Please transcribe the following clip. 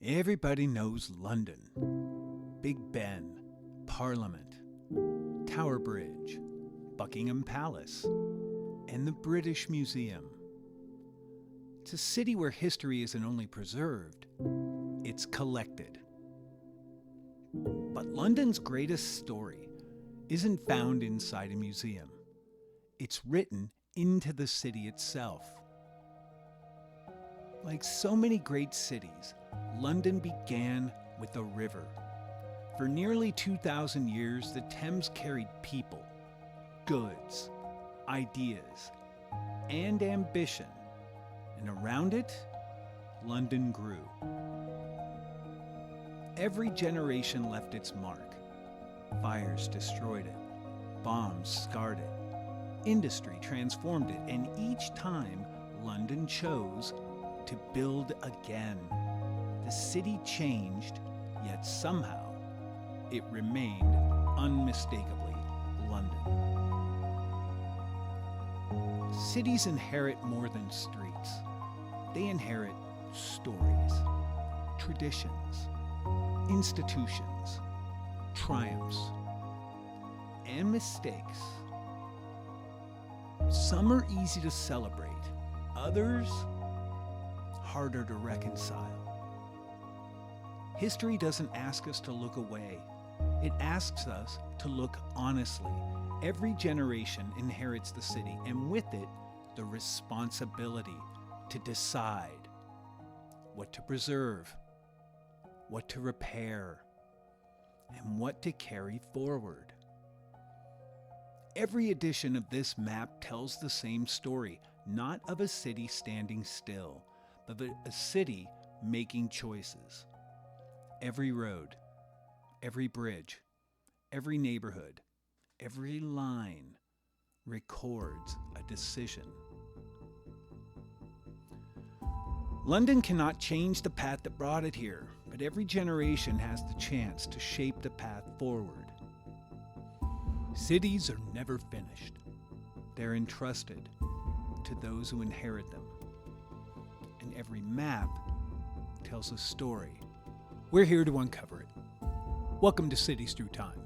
Everybody knows London. Big Ben, Parliament, Tower Bridge, Buckingham Palace, and the British Museum. It's a city where history isn't only preserved, it's collected. But London's greatest story isn't found inside a museum. It's written into the city itself. Like so many great cities, London began with a river. For nearly 2,000 years, the Thames carried people, goods, ideas, and ambition. And around it, London grew. Every generation left its mark. Fires destroyed it. Bombs scarred it. Industry transformed it. And each time, London chose to build again. The city changed, yet somehow it remained unmistakably London. Cities inherit more than streets. They inherit stories, traditions, institutions, triumphs, and mistakes. Some are easy to celebrate, others harder to reconcile. History doesn't ask us to look away. It asks us to look honestly. Every generation inherits the city, and with it, the responsibility to decide what to preserve, what to repair, and what to carry forward. Every edition of this map tells the same story, not of a city standing still, but of a city making choices. Every road, every bridge, every neighborhood, every line records a decision. London cannot change the path that brought it here, but every generation has the chance to shape the path forward. Cities are never finished. They're entrusted to those who inherit them. And every map tells a story. We're here to uncover it. Welcome to Cities Through Time.